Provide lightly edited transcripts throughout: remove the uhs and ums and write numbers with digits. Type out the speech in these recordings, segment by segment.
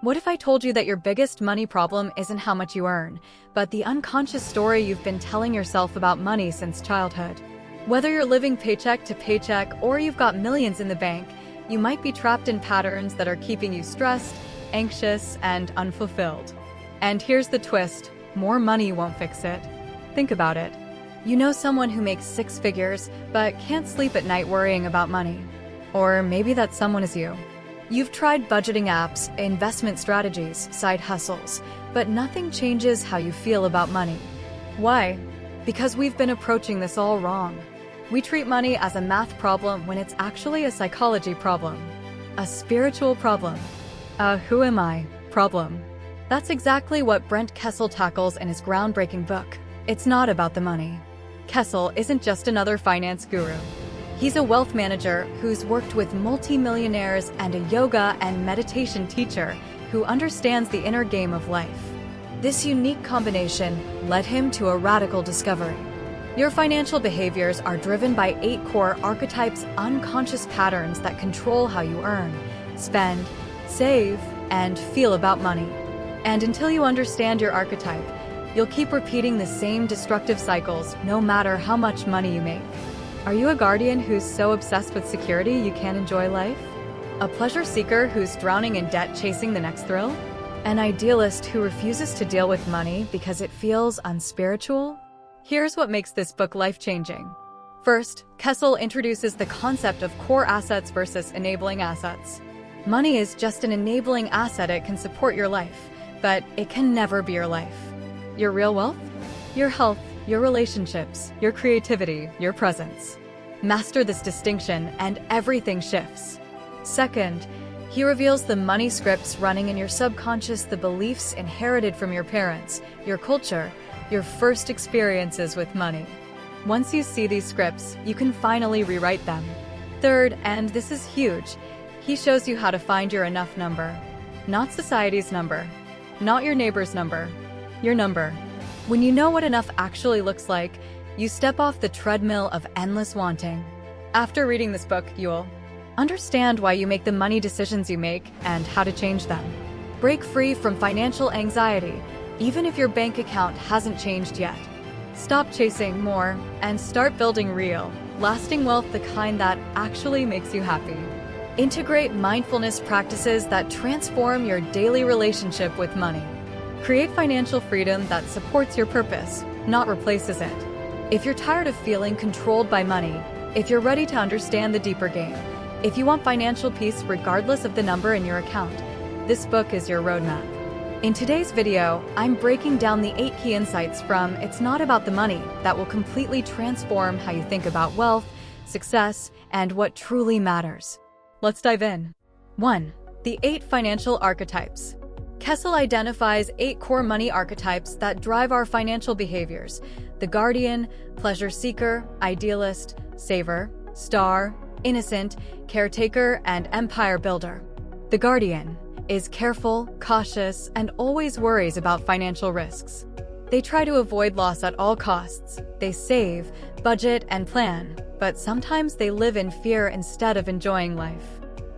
What if I told you that your biggest money problem isn't how much you earn, but the unconscious story you've been telling yourself about money since childhood? Whether you're living paycheck to paycheck or you've got millions in the bank, you might be trapped in patterns that are keeping you stressed, anxious, and unfulfilled. And here's the twist: more money won't fix it. Think about it. You know someone who makes six figures, but can't sleep at night worrying about money. Or maybe that someone is you. You've tried budgeting apps, investment strategies, side hustles, but nothing changes how you feel about money. Why? Because we've been approaching this all wrong. We treat money as a math problem when it's actually a psychology problem. A spiritual problem. A who am I problem. That's exactly what Brent Kessel tackles in his groundbreaking book. It's not about the money. Kessel isn't just another finance guru. He's a wealth manager who's worked with multi-millionaires and a yoga and meditation teacher who understands the inner game of life. This unique combination led him to a radical discovery. Your financial behaviors are driven by 8 core archetypes, unconscious patterns that control how you earn, spend, save, and feel about money. And until you understand your archetype, you'll keep repeating the same destructive cycles no matter how much money you make. Are you a guardian who's so obsessed with security you can't enjoy life? A pleasure seeker who's drowning in debt chasing the next thrill? An idealist who refuses to deal with money because it feels unspiritual? Here's what makes this book life-changing. First, Kessel introduces the concept of core assets versus enabling assets. Money is just an enabling asset. It can support your life, but it can never be your life. Your real wealth? Your health, your relationships, your creativity, your presence. Master this distinction and everything shifts. Second, he reveals the money scripts running in your subconscious, the beliefs inherited from your parents, your culture, your first experiences with money. Once you see these scripts, you can finally rewrite them. Third, and this is huge, he shows you how to find your enough number. Not society's number, not your neighbor's number, your number. When you know what enough actually looks like, you step off the treadmill of endless wanting. After reading this book, you'll understand why you make the money decisions you make and how to change them. Break free from financial anxiety, even if your bank account hasn't changed yet. Stop chasing more and start building real, lasting wealth, the kind that actually makes you happy. Integrate mindfulness practices that transform your daily relationship with money. Create financial freedom that supports your purpose, not replaces it. If you're tired of feeling controlled by money, if you're ready to understand the deeper game, if you want financial peace regardless of the number in your account, this book is your roadmap. In today's video, I'm breaking down the 8 key insights from It's Not About the Money that will completely transform how you think about wealth, success, and what truly matters. Let's dive in. 1. The 8 financial archetypes. Kessel identifies 8 core money archetypes that drive our financial behaviors: the guardian, pleasure seeker, idealist, saver, star, innocent, caretaker, and empire builder. The guardian is careful, cautious, and always worries about financial risks. They try to avoid loss at all costs. They save, budget, and plan, but sometimes they live in fear instead of enjoying life.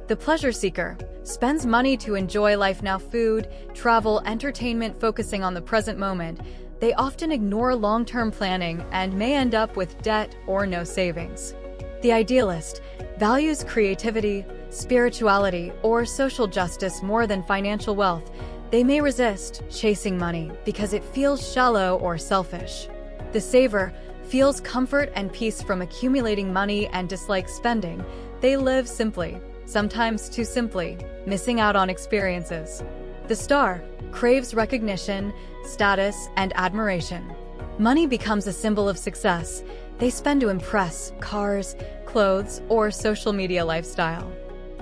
The pleasure seeker spends money to enjoy life now: food, travel, entertainment, focusing on the present moment. They often ignore long-term planning and may end up with debt or no savings. The idealist values creativity, spirituality, or social justice more than financial wealth. They may resist chasing money because it feels shallow or selfish. The saver feels comfort and peace from accumulating money and dislikes spending. They live simply, sometimes too simply, missing out on experiences. The star craves recognition, status, and admiration. Money becomes a symbol of success. They spend to impress: cars, clothes, or social media lifestyle.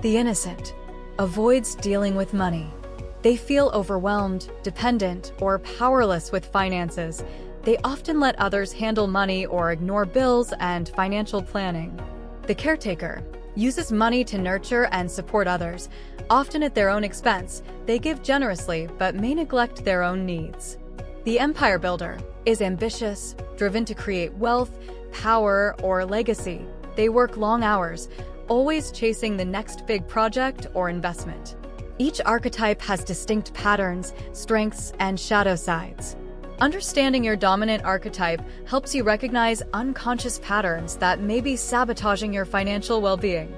The innocent avoids dealing with money. They feel overwhelmed, dependent, or powerless with finances. They often let others handle money or ignore bills and financial planning. The caretaker uses money to nurture and support others, often at their own expense. They give generously but may neglect their own needs. The empire builder is ambitious, driven to create wealth, power, or legacy. They work long hours, always chasing the next big project or investment. Each archetype has distinct patterns, strengths, and shadow sides. Understanding your dominant archetype helps you recognize unconscious patterns that may be sabotaging your financial well-being.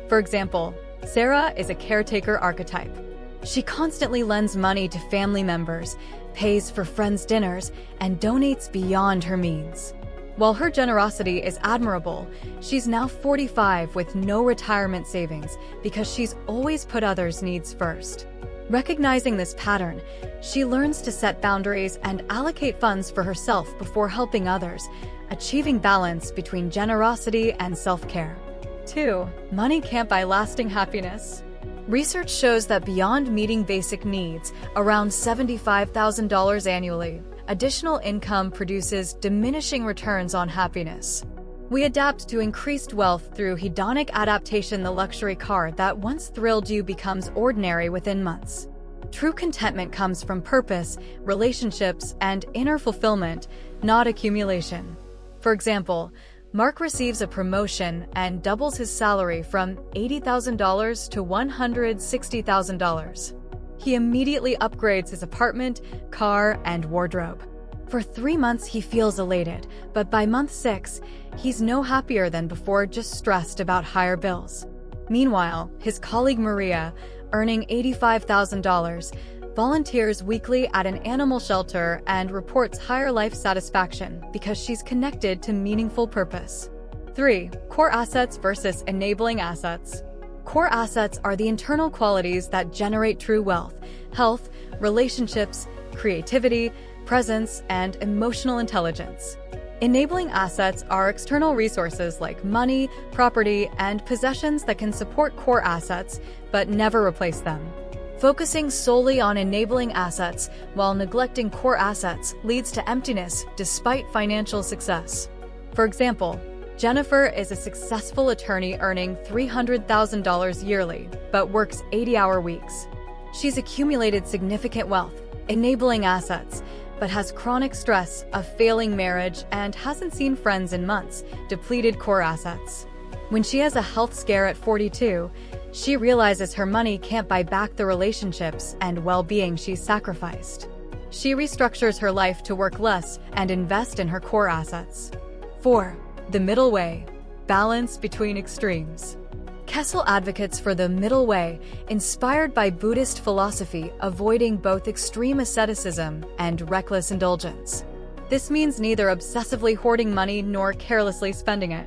For example, Sarah is a caretaker archetype. She constantly lends money to family members, pays for friends' dinners, and donates beyond her means. While her generosity is admirable, she's now 45 with no retirement savings because she's always put others' needs first. Recognizing this pattern, she learns to set boundaries and allocate funds for herself before helping others, achieving balance between generosity and self-care. 2. Money can't buy lasting happiness. Research shows that beyond meeting basic needs, around $75,000 annually, additional income produces diminishing returns on happiness. We adapt to increased wealth through hedonic adaptation. The luxury car that once thrilled you becomes ordinary within months. True contentment comes from purpose, relationships, and inner fulfillment, not accumulation. For example, Mark receives a promotion and doubles his salary from $80,000 to $160,000. He immediately upgrades his apartment, car, and wardrobe. For 3 months, he feels elated, but by month 6, he's no happier than before, just stressed about higher bills. Meanwhile, his colleague Maria, earning $85,000, volunteers weekly at an animal shelter and reports higher life satisfaction because she's connected to meaningful purpose. 3. Core assets versus enabling assets. Core assets are the internal qualities that generate true wealth, health, relationships, creativity, presence, and emotional intelligence. Enabling assets are external resources like money, property, and possessions that can support core assets but never replace them. Focusing solely on enabling assets while neglecting core assets leads to emptiness despite financial success. For example, Jennifer is a successful attorney earning $300,000 yearly, but works 80-hour weeks. She's accumulated significant wealth, enabling assets, but has chronic stress, a failing marriage, and hasn't seen friends in months, depleted core assets. When she has a health scare at 42, she realizes her money can't buy back the relationships and well-being she's sacrificed. She restructures her life to work less and invest in her core assets. 4. The middle way. Balance between extremes. Kessel advocates for the middle way, inspired by Buddhist philosophy, avoiding both extreme asceticism and reckless indulgence. This means neither obsessively hoarding money nor carelessly spending it.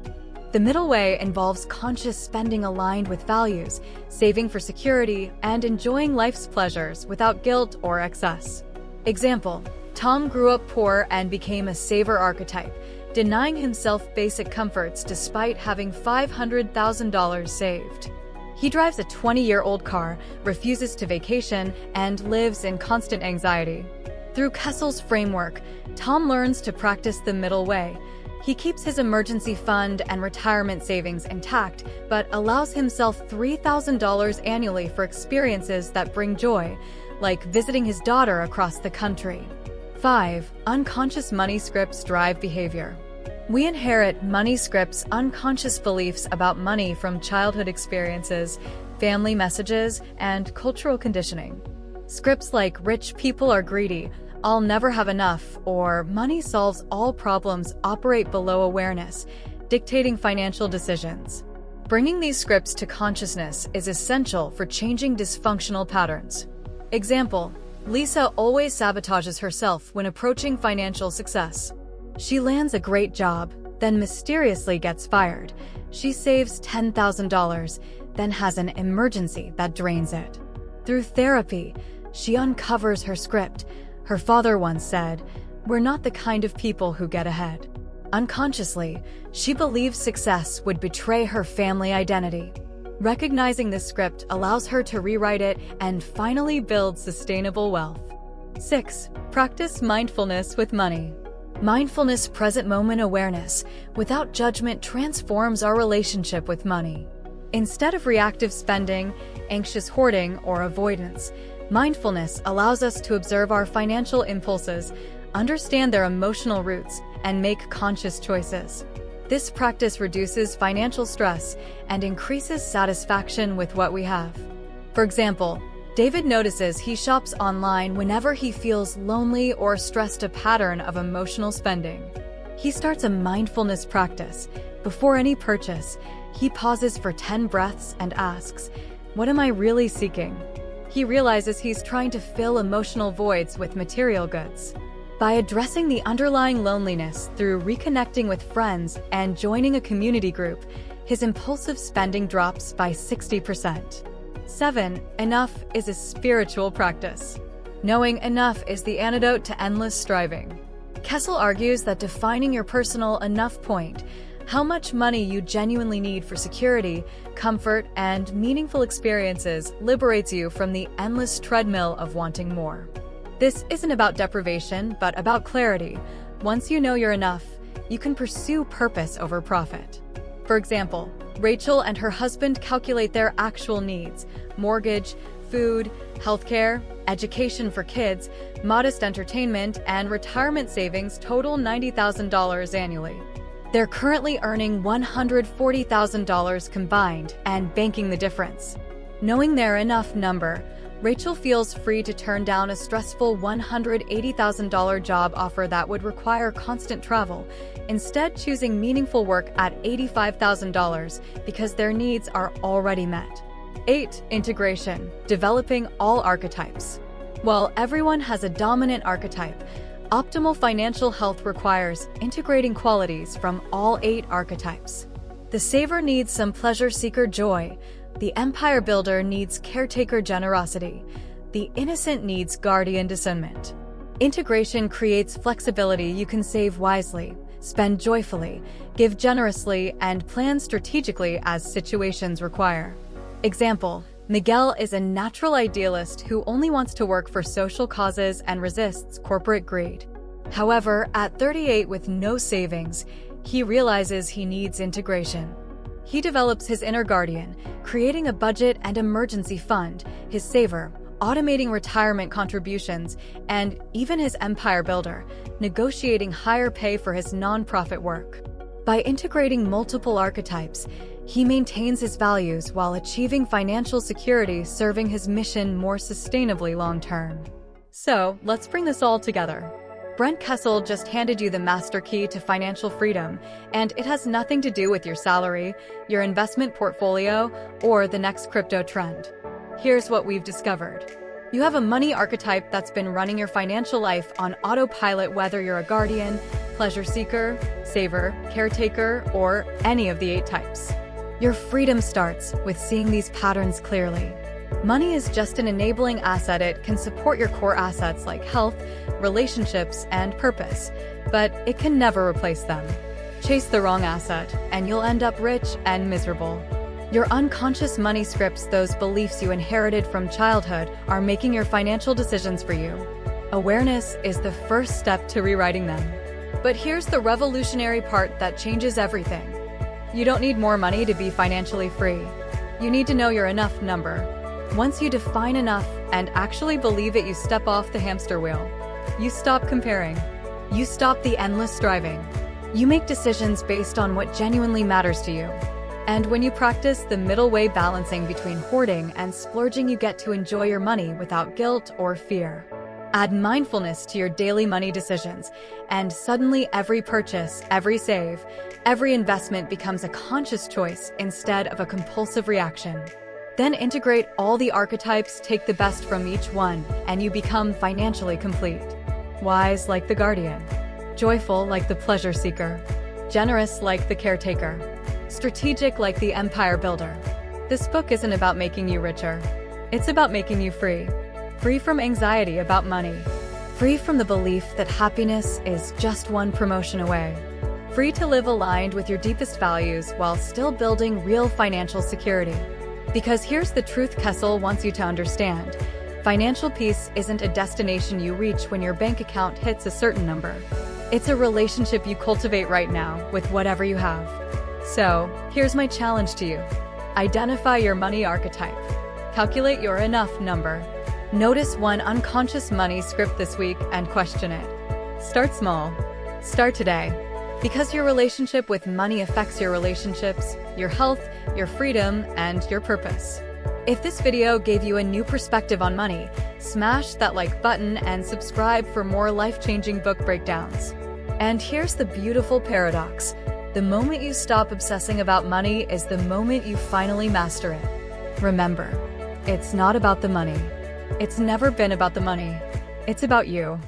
The middle way involves conscious spending aligned with values, saving for security, and enjoying life's pleasures without guilt or excess. Example: Tom grew up poor and became a saver archetype, denying himself basic comforts despite having $500,000 saved. He drives a 20-year-old car, refuses to vacation, and lives in constant anxiety. Through Kessel's framework, Tom learns to practice the middle way. He keeps his emergency fund and retirement savings intact, but allows himself $3,000 annually for experiences that bring joy, like visiting his daughter across the country. 5. Unconscious money scripts drive behavior. We inherit money scripts, unconscious beliefs about money from childhood experiences, family messages, and cultural conditioning. Scripts like "rich people are greedy," "I'll never have enough," or "money solves all problems" operate below awareness, dictating financial decisions. Bringing these scripts to consciousness is essential for changing dysfunctional patterns. Example: Lisa always sabotages herself when approaching financial success. She lands a great job, then mysteriously gets fired. She saves $10,000, then has an emergency that drains it. Through therapy, she uncovers her script. Her father once said, "We're not the kind of people who get ahead." Unconsciously, she believes success would betray her family identity. Recognizing this script allows her to rewrite it and finally build sustainable wealth. 6. Practice mindfulness with money. Mindfulness, present moment awareness, without judgment, transforms our relationship with money. Instead of reactive spending, anxious hoarding, or avoidance, mindfulness allows us to observe our financial impulses, understand their emotional roots, and make conscious choices. This practice reduces financial stress and increases satisfaction with what we have. For example, David notices he shops online whenever he feels lonely or stressed, a pattern of emotional spending. He starts a mindfulness practice. Before any purchase, he pauses for 10 breaths and asks, "What am I really seeking?" He realizes he's trying to fill emotional voids with material goods. By addressing the underlying loneliness through reconnecting with friends and joining a community group, his impulsive spending drops by 60%. 7. Enough is a spiritual practice. Knowing enough is the antidote to endless striving. Kessel argues that defining your personal enough point, how much money you genuinely need for security, comfort, and meaningful experiences, liberates you from the endless treadmill of wanting more. This isn't about deprivation, but about clarity. Once you know you're enough, you can pursue purpose over profit. For example, Rachel and her husband calculate their actual needs: mortgage, food, healthcare, education for kids, modest entertainment, and retirement savings total $90,000 annually. They're currently earning $140,000 combined and banking the difference. Knowing their enough number, Rachel feels free to turn down a stressful $180,000 job offer that would require constant travel, instead choosing meaningful work at $85,000 because their needs are already met. 8. Integration, developing all archetypes. While everyone has a dominant archetype, optimal financial health requires integrating qualities from all 8 archetypes. The saver needs some pleasure seeker joy. The empire builder needs caretaker generosity. The innocent needs guardian discernment. Integration creates flexibility. You can save wisely, spend joyfully, give generously, and plan strategically as situations require. Example: Miguel is a natural idealist who only wants to work for social causes and resists corporate greed. However, at 38 with no savings, he realizes he needs integration. He develops his inner guardian, creating a budget and emergency fund, his saver, automating retirement contributions, and even his empire builder, negotiating higher pay for his nonprofit work. By integrating multiple archetypes, he maintains his values while achieving financial security, serving his mission more sustainably long-term. So, let's bring this all together. Brent Kessel just handed you the master key to financial freedom, and it has nothing to do with your salary, your investment portfolio, or the next crypto trend. Here's what we've discovered. You have a money archetype that's been running your financial life on autopilot, whether you're a guardian, pleasure seeker, saver, caretaker, or any of the 8 types. Your freedom starts with seeing these patterns clearly. Money is just an enabling asset. It can support your core assets like health, relationships, and purpose, but it can never replace them. Chase the wrong asset, and you'll end up rich and miserable. Your unconscious money scripts, those beliefs you inherited from childhood, are making your financial decisions for you. Awareness is the first step to rewriting them. But here's the revolutionary part that changes everything. You don't need more money to be financially free. You need to know your enough number. Once you define enough and actually believe it, you step off the hamster wheel. You stop comparing. You stop the endless striving. You make decisions based on what genuinely matters to you. And when you practice the middle way, balancing between hoarding and splurging, you get to enjoy your money without guilt or fear. Add mindfulness to your daily money decisions, and suddenly every purchase, every save, every investment becomes a conscious choice instead of a compulsive reaction. Then integrate all the archetypes, take the best from each one, and you become financially complete. Wise like the guardian, joyful like the pleasure seeker, generous like the caretaker, strategic like the empire builder. This book isn't about making you richer. It's about making you free. Free from anxiety about money. Free from the belief that happiness is just one promotion away. Free to live aligned with your deepest values while still building real financial security. Because here's the truth Kessel wants you to understand. Financial peace isn't a destination you reach when your bank account hits a certain number. It's a relationship you cultivate right now with whatever you have. So, here's my challenge to you. Identify your money archetype. Calculate your enough number. Notice one unconscious money script this week and question it. Start small. Start today. Because your relationship with money affects your relationships, your health, your freedom, and your purpose. If this video gave you a new perspective on money, smash that like button and subscribe for more life-changing book breakdowns. And here's the beautiful paradox. The moment you stop obsessing about money is the moment you finally master it. Remember, it's not about the money. It's never been about the money. It's about you.